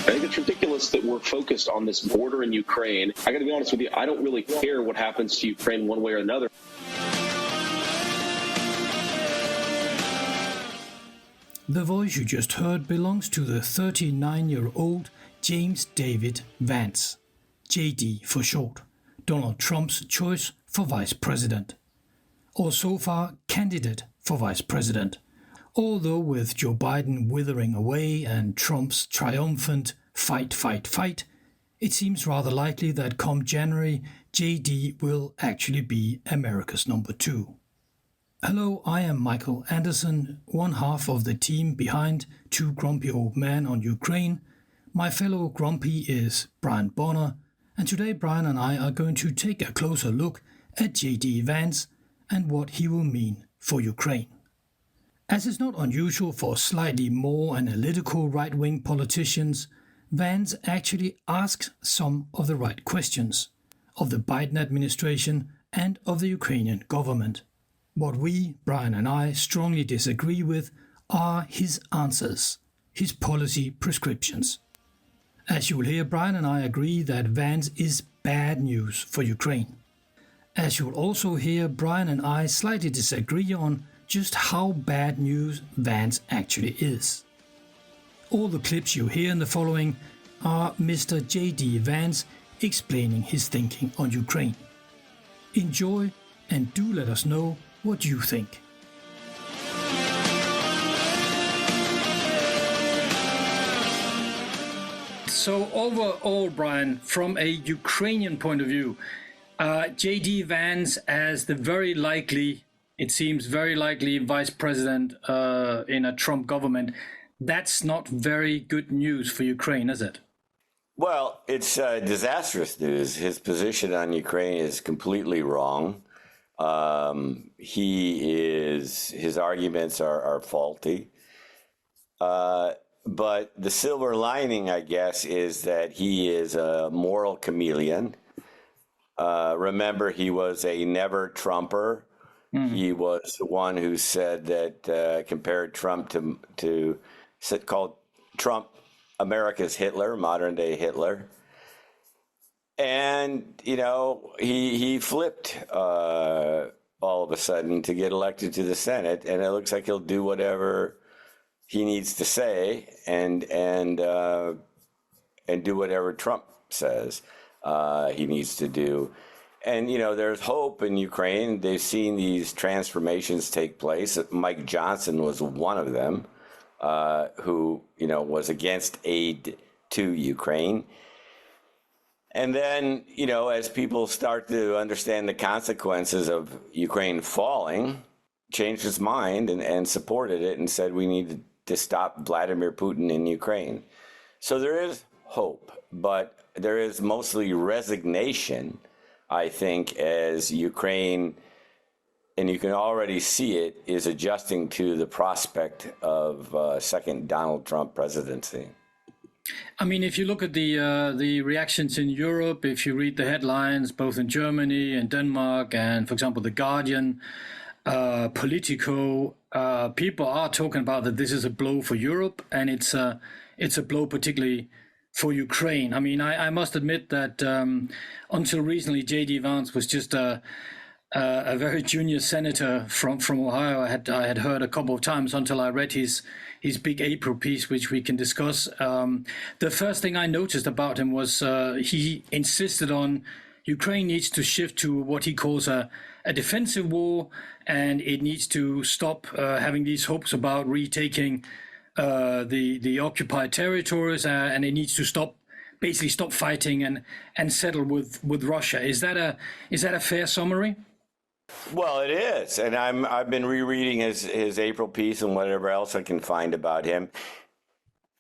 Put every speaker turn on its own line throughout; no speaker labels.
I think it's ridiculous that we're focused on this border in Ukraine. I got to be honest with you, I don't really care what happens to Ukraine one way or another.
The voice you just heard belongs to the 39-year-old James David Vance, JD for short, Donald Trump's choice for vice president, or so far candidate for vice president. Although with Joe Biden withering away and Trump's triumphant fight, fight, fight, it seems rather likely that come January, JD will actually be America's number 2. Hello, I am Michael Anderson, one half of the team behind Two Grumpy Old Men on Ukraine. My fellow grumpy is Brian Bonner, and today Brian and I are going to take a closer look at JD Vance and what he will mean for Ukraine. As is not unusual for slightly more analytical right-wing politicians, Vance actually asks some of the right questions of the Biden administration and of the Ukrainian government. What we, Brian and I, strongly disagree with are his answers, his policy prescriptions. As you will hear, Brian and I agree that Vance is bad news for Ukraine. As you will also hear, Brian and I slightly disagree on just how bad news Vance actually is. All the clips you hear in the following are Mr. JD Vance explaining his thinking on Ukraine. Enjoy and do let us know what you think. So overall, Brian, from a Ukrainian point of view, JD Vance as the very likely, it seems very likely vice president in a Trump government, that's not very good news for Ukraine, is it?
Well, it's disastrous news. His position on Ukraine is completely wrong. His arguments are faulty. But the silver lining, I guess, is that he is a moral chameleon. Remember, he was a never Trumper. Mm-hmm. He was the one who said that compared Trump called Trump America's Hitler, modern day Hitler. And, you know, he flipped all of a sudden to get elected to the Senate, and it looks like he'll do whatever he needs to say and do whatever Trump says he needs to do. And, you know, there's hope in Ukraine. They've seen these transformations take place. Mike Johnson was one of them who, you know, was against aid to Ukraine. And then, you know, as people start to understand the consequences of Ukraine falling, changed his mind and supported it and said we need to stop Vladimir Putin in Ukraine. So there is hope, but there is mostly resignation, I think, as Ukraine, and you can already see it, is adjusting to the prospect of a second Donald Trump presidency.
I mean, if you look at the reactions in Europe, if you read the headlines, both in Germany and Denmark, and for example, The Guardian, Politico, people are talking about that this is a blow for Europe, and it's a blow particularly for Ukraine. I mean, I must admit that until recently, JD Vance was just a very junior senator from Ohio. I had heard a couple of times until I read his big April piece, which we can discuss. The first thing I noticed about him was he insisted on Ukraine needs to shift to what he calls a defensive war, and it needs to stop having these hopes about retaking the occupied territories, and it needs to basically stop fighting and settle with Russia. Is that a fair summary?
Well, it is, and I've been rereading his April piece and whatever else I can find about him.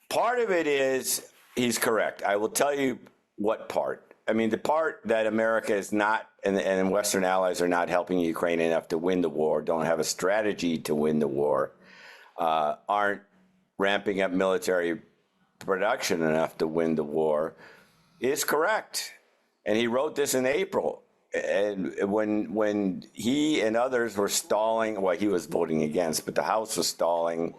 Part of it is he's correct. I will tell you what part. I mean, the part that America is not, and Western allies are not helping Ukraine enough to win the war, don't have a strategy to win the war, aren't ramping up military production enough to win the war, is correct. And he wrote this in April. and when he and others were stalling, well, he was voting against, but the House was stalling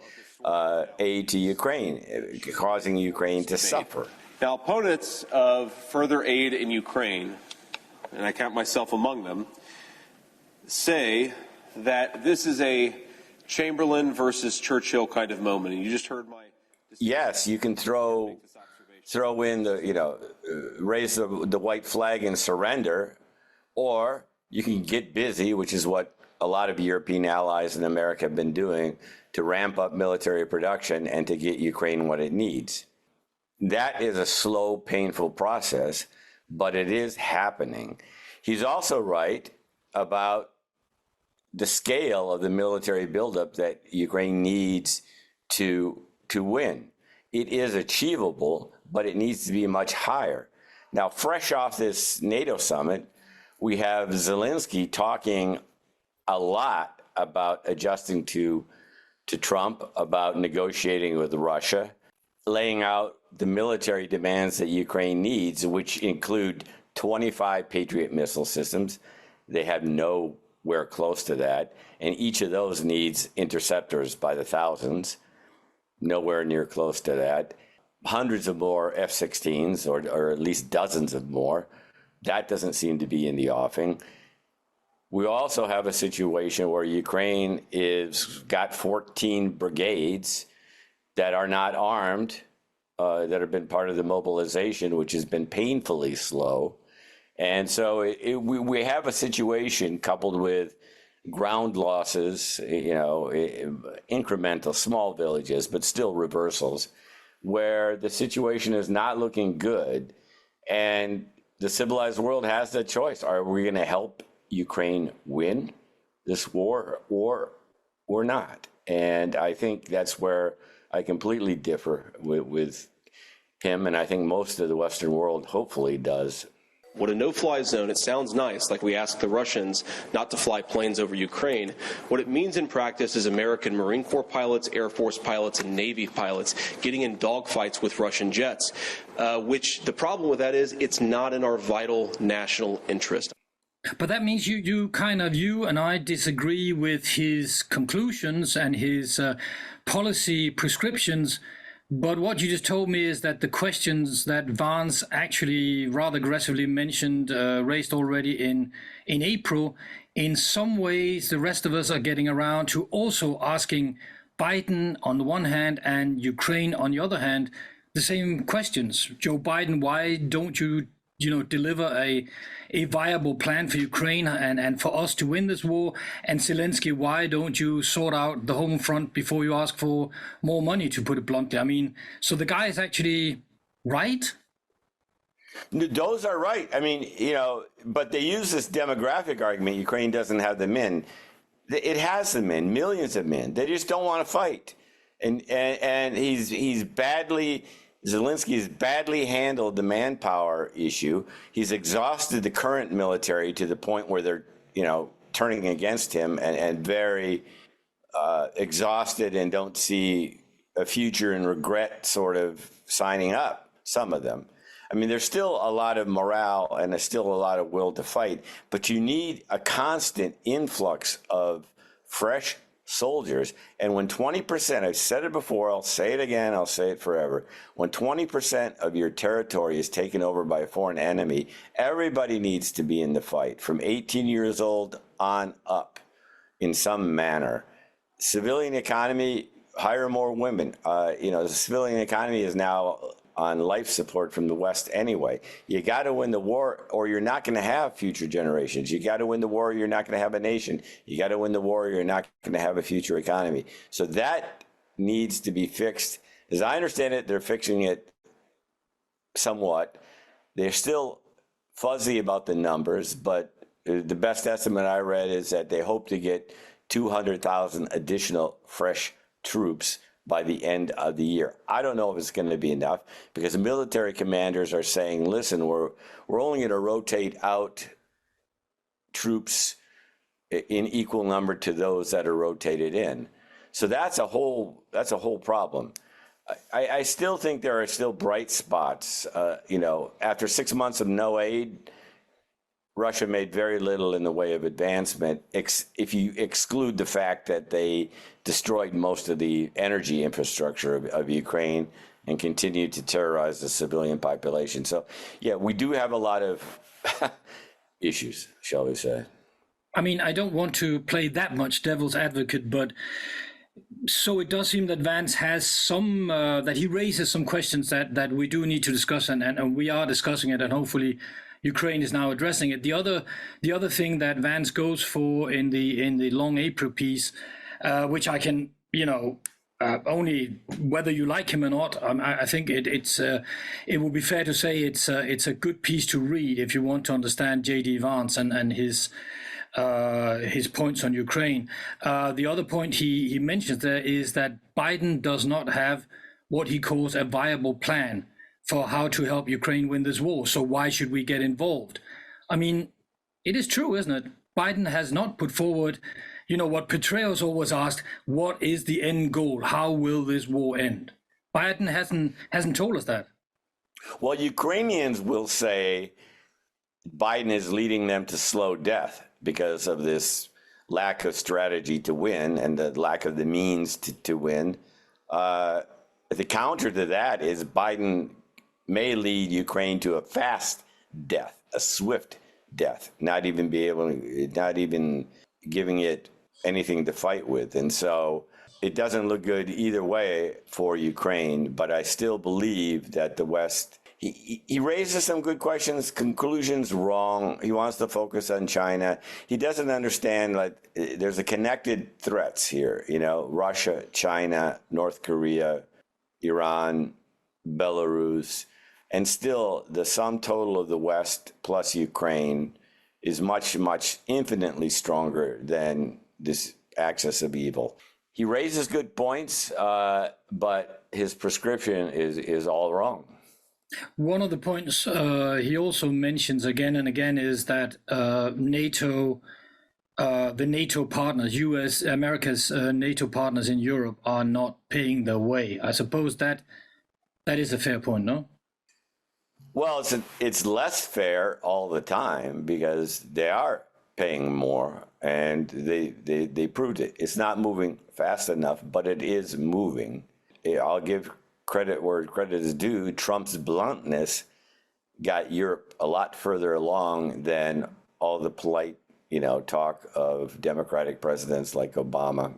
aid to Ukraine, causing Ukraine to suffer.
Now, opponents of further aid in Ukraine, and I count myself among them, say that this is a Chamberlain versus Churchill kind of moment. And you just heard my...
Yes, you can throw in the, raise the white flag and surrender, or you can get busy, which is what a lot of European allies in America have been doing, to ramp up military production and to get Ukraine what it needs. That is a slow, painful process, but it is happening. He's also right about the scale of the military buildup that Ukraine needs to win. It is achievable, but it needs to be much higher. Now, fresh off this NATO summit, we have Zelensky talking a lot about adjusting to Trump, about negotiating with Russia, laying out the military demands that Ukraine needs, which include 25 Patriot missile systems. They have nowhere close to that. And each of those needs interceptors by the thousands, nowhere near close to that. Hundreds of more F-16s, or at least dozens of more. That doesn't seem to be in the offing. We also have a situation where Ukraine got 14 brigades that are not armed, that have been part of the mobilization, which has been painfully slow. And so we have a situation coupled with ground losses, incremental, small villages, but still reversals, where the situation is not looking good. And the civilized world has that choice. Are we going to help Ukraine win this war or not? And I think that's where I completely differ with him, and I think most of the Western world hopefully does.
What a no-fly zone, it sounds nice, like we asked the Russians not to fly planes over Ukraine. What it means in practice is American Marine Corps pilots, Air Force pilots, and Navy pilots getting in dogfights with Russian jets, which the problem with that is it's not in our vital national interest.
But that means you and I disagree with his conclusions and his policy prescriptions. But what you just told me is that the questions that Vance actually rather aggressively mentioned, raised already in April, in some ways the rest of us are getting around to also asking Biden on the one hand and Ukraine on the other hand the same questions. Joe Biden, why don't you deliver a viable plan for Ukraine and for us to win this war? And Zelensky, why don't you sort out the home front before you ask for more money, to put it bluntly? I mean, so the guy is actually right?
Those are right. I mean, but they use this demographic argument. Ukraine doesn't have the men. It has the men, millions of men. They just don't want to fight. And Zelensky has badly handled the manpower issue. He's exhausted the current military to the point where they're, turning against him and very exhausted and don't see a future and regret sort of signing up, some of them. I mean, there's still a lot of morale and there's still a lot of will to fight, but you need a constant influx of fresh soldiers. And when 20%, I've said it before, I'll say it again, I'll say it forever. When 20% of your territory is taken over by a foreign enemy, everybody needs to be in the fight, from 18 years old on up in some manner. Civilian economy, hire more women. The civilian economy is now on life support from the West anyway. You got to win the war or you're not going to have future generations. You got to win the war or you're not going to have a nation. You got to win the war or you're not going to have a future economy. So that needs to be fixed. As I understand it, they're fixing it somewhat. They're still fuzzy about the numbers, but the best estimate I read is that they hope to get 200,000 additional fresh troops by the end of the year. I don't know if it's going to be enough because the military commanders are saying, listen, we're only going to rotate out troops in equal number to those that are rotated in. So that's a whole problem. I still think there are still bright spots. After 6 months of no aid, Russia made very little in the way of advancement, if you exclude the fact that they destroyed most of the energy infrastructure of Ukraine and continued to terrorize the civilian population. So, yeah, we do have a lot of issues, shall we say.
I mean, I don't want to play that much devil's advocate, but so it does seem that Vance has some, that he raises some questions that we do need to discuss, and we are discussing it, and hopefully Ukraine is now addressing it. The other thing that Vance goes for in the long April piece, which I can, only whether you like him or not, I think it would be fair to say it's a good piece to read if you want to understand J.D. Vance and his points on Ukraine. The other point he mentions there is that Biden does not have what he calls a viable plan for how to help Ukraine win this war. So why should we get involved? I mean, it is true, isn't it? Biden has not put forward, what Petraeus always asked, what is the end goal? How will this war end? Biden hasn't told us that.
Well, Ukrainians will say Biden is leading them to slow death because of this lack of strategy to win and the lack of the means to win. The counter to that is Biden may lead Ukraine to a fast death, a swift death, not even giving it anything to fight with. And so it doesn't look good either way for Ukraine, but I still believe that the West, he raises some good questions, conclusions wrong. He wants to focus on China. He doesn't understand, there's a connected threats here, Russia, China, North Korea, Iran, Belarus. And still, the sum total of the West plus Ukraine is much, much infinitely stronger than this axis of evil. He raises good points, but his prescription is all wrong.
One of the points he also mentions again and again is that NATO, the NATO partners, US, America's NATO partners in Europe are not paying their way. I suppose that is a fair point, no?
Well, it's less fair all the time because they are paying more, and they proved it. It's not moving fast enough, but it is moving. I'll give credit where credit is due. Trump's bluntness got Europe a lot further along than all the polite, talk of Democratic presidents like Obama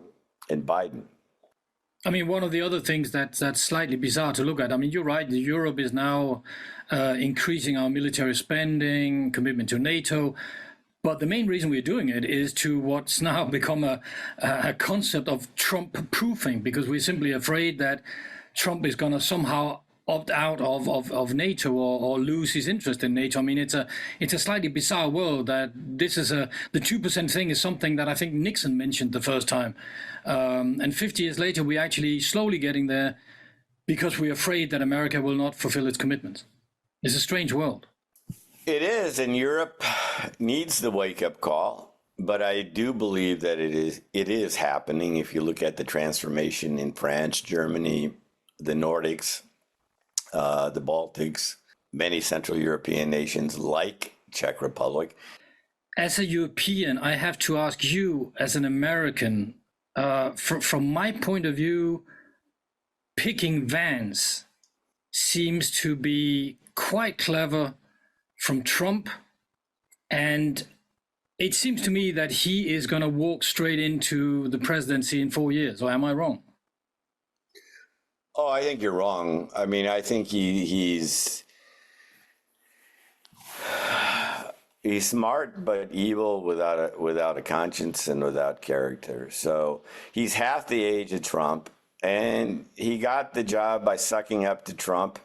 and Biden.
I mean, one of the other things that's slightly bizarre to look at, I mean, you're right, Europe is now increasing our military spending, commitment to NATO, but the main reason we're doing it is to what's now become a concept of Trump-proofing, because we're simply afraid that Trump is going to somehow opt out of NATO or lose his interest in NATO. I mean, it's a slightly bizarre world that this is the 2% thing is something that I think Nixon mentioned the first time. And 50 years later, we're actually slowly getting there because we're afraid that America will not fulfill its commitments. It's a strange world.
It is, and Europe needs the wake-up call. But I do believe that it is happening. If you look at the transformation in France, Germany, the Nordics, the Baltics, many Central European nations like Czech Republic.
As a European, I have to ask you, as an American, from my point of view, picking Vance seems to be quite clever from Trump, and it seems to me that he is going to walk straight into the presidency in 4 years, or am I wrong?
Oh, I think you're wrong. I mean, I think he's smart but evil without a conscience and without character. So he's half the age of Trump, and he got the job by sucking up to Trump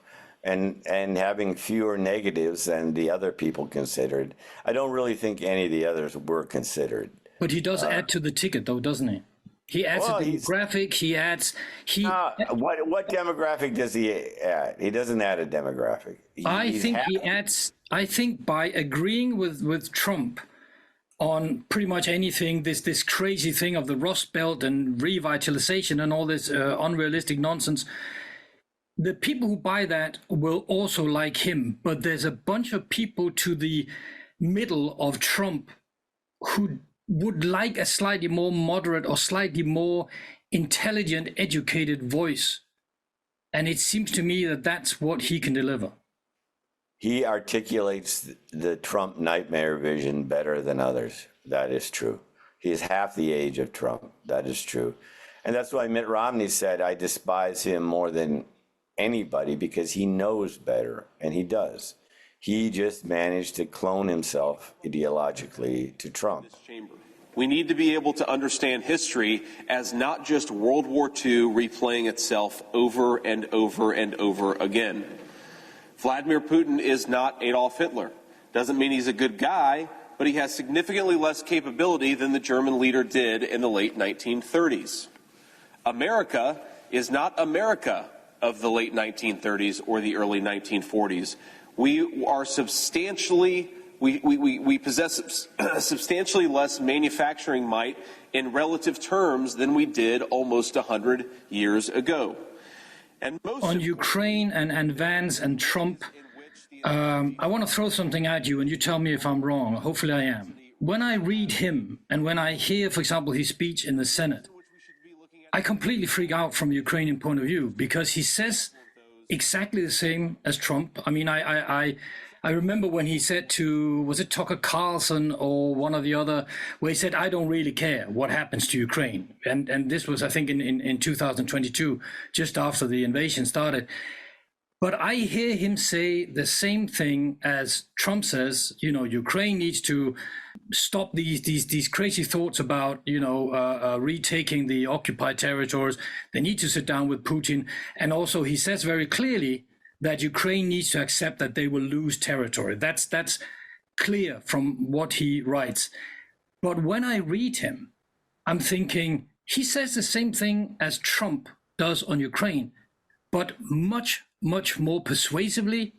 and having fewer negatives than the other people considered. I don't really think any of the others were considered.
But he does add to the ticket, though, doesn't he? He adds a demographic.
What demographic does he add? He doesn't add a demographic.
I think by agreeing with Trump on pretty much anything, this crazy thing of the Rust Belt and revitalization and all this unrealistic nonsense, the people who buy that will also like him. But there's a bunch of people to the middle of Trump who would like a slightly more moderate or slightly more intelligent, educated voice. And it seems to me that that's what he can deliver.
He articulates the Trump nightmare vision better than others. That is true. He is half the age of Trump. That is true. And that's why Mitt Romney said, I despise him more than anybody because he knows better, and he does. He just managed to clone himself ideologically to Trump.
We need to be able to understand history as not just World War II replaying itself over and over and over again. Vladimir Putin is not Adolf Hitler. Doesn't mean he's a good guy, but he has significantly less capability than the German leader did in the late 1930s. America is not America of the late 1930s or the early 1940s. We are we possess substantially less manufacturing might in relative terms than we did almost 100 years ago. And
on Ukraine and Vance and Trump, I want to throw something at you and you tell me if I'm wrong. Hopefully I am. When I read him and when I hear, for example, his speech in the Senate, I completely freak out from a Ukrainian point of view because he says exactly the same as Trump. I mean, I remember when he said to, was it Tucker Carlson or one or the other, where he said, I don't really care what happens to Ukraine. And this was, I think, in 2022, just after the invasion started. But I hear him say the same thing as Trump says, you know, Ukraine needs to stop these crazy thoughts about, you know, retaking the occupied territories. They need to sit down with Putin. And also he says very clearly that Ukraine needs to accept that they will lose territory. That's clear from what he writes. But when I read him, I'm thinking he says the same thing as Trump does on Ukraine, but much more persuasively,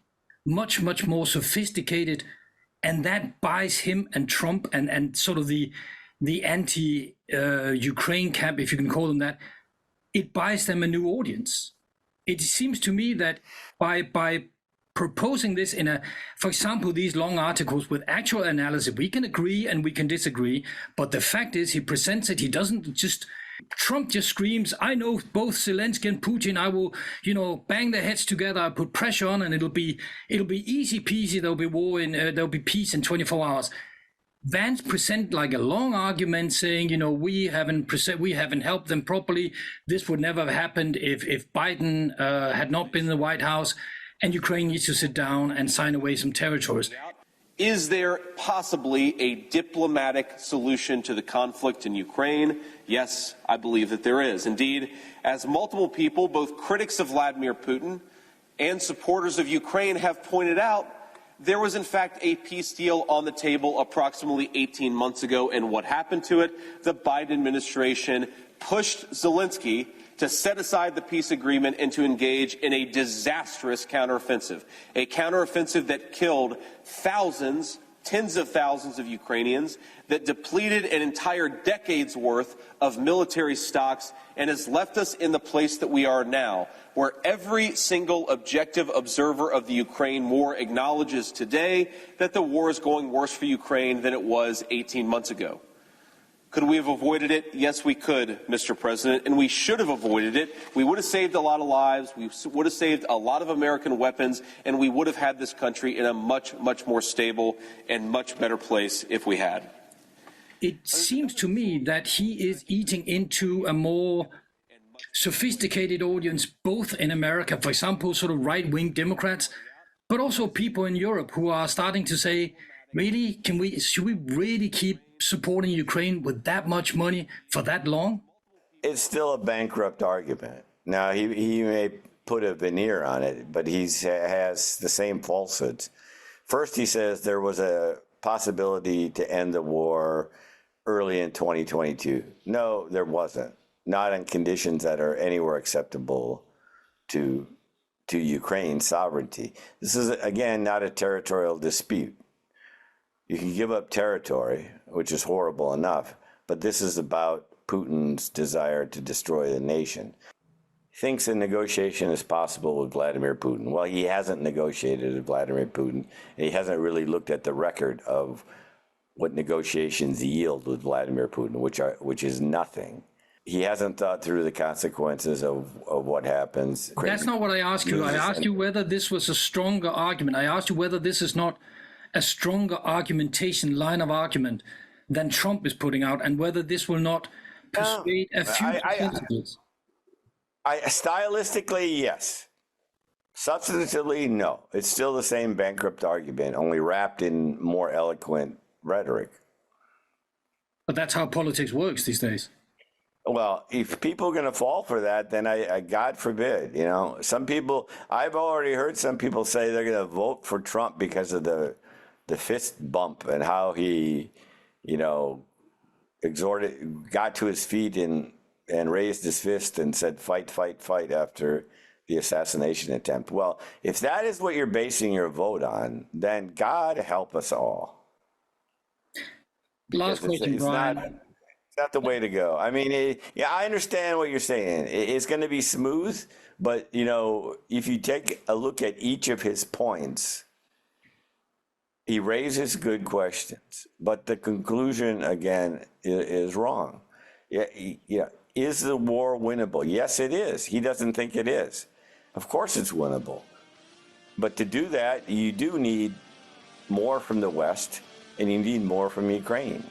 much more sophisticated. And that buys him and Trump and sort of the anti-Ukraine camp, if you can call them that, it buys them a new audience. It seems to me that by proposing this for example, these long articles with actual analysis, we can agree and we can disagree, but the fact is he presents it, he doesn't just, Trump just screams, I know both Zelensky and Putin, I will, you know, bang their heads together, I'll put pressure on and it'll be easy peasy, there'll be peace in 24 hours. Vance present like a long argument saying, you know, we haven't helped them properly. This would never have happened if Biden had not been in the White House, and Ukraine needs to sit down and sign away some territories.
Is there possibly a diplomatic solution to the conflict in Ukraine? Yes, I believe that there is. Indeed, as multiple people, both critics of Vladimir Putin and supporters of Ukraine have pointed out, there was, in fact, a peace deal on the table approximately 18 months ago, and what happened to it? The Biden administration pushed Zelensky to set aside the peace agreement and to engage in a disastrous counteroffensive, a counteroffensive that killed thousands, tens of thousands of Ukrainians, that depleted an entire decade's worth of military stocks and has left us in the place that we are now, where every single objective observer of the Ukraine war acknowledges today that the war is going worse for Ukraine than it was 18 months ago. Could we have avoided it? Yes, we could, Mr. President, and we should have avoided it. We would have saved a lot of lives, we would have saved a lot of American weapons, and we would have had this country in a much more stable and much better place if we had.
It seems to me that he is eating into a more sophisticated audience, both in America, for example, sort of right-wing Democrats, but also people in Europe who are starting to say, really, should we really keep supporting Ukraine with that much money for that long?
It's still a bankrupt argument. Now, he may put a veneer on it, but he has the same falsehoods. First, he says there was a possibility to end the war early in 2022. No, there wasn't. Not in conditions that are anywhere acceptable to Ukraine's sovereignty. This is, again, not a territorial dispute. You can give up territory, which is horrible enough, but this is about Putin's desire to destroy the nation. thinks a negotiation is possible with Vladimir Putin. Well, he hasn't negotiated with Vladimir Putin. He hasn't really looked at the record of what negotiations yield with Vladimir Putin, which is nothing. He hasn't thought through the consequences of what happens.
That's not what I asked you. I asked you whether this was a stronger argument. I asked you whether this is not a stronger argumentation, line of argument than Trump is putting out, and whether this will not persuade a few senators.
Stylistically, yes. Substantively, no. It's still the same bankrupt argument, only wrapped in more eloquent rhetoric.
But that's how politics works these days.
Well, if people are going to fall for that, then I God forbid, some people, I've already heard some people say they're going to vote for Trump because of the fist bump and how he, got to his feet and raised his fist and said, fight, fight, fight after the assassination attempt. Well, if that is what you're basing your vote on, then God help us all.
Last question, Brian.
It's not the way to go. I mean, I understand what you're saying. It's going to be smooth, but, if you take a look at each of his points, he raises good questions, but the conclusion, again, is wrong. Is the war winnable? Yes, it is. He doesn't think it is. Of course it's winnable. But to do that, you do need more from the West, and you need more from Ukraine.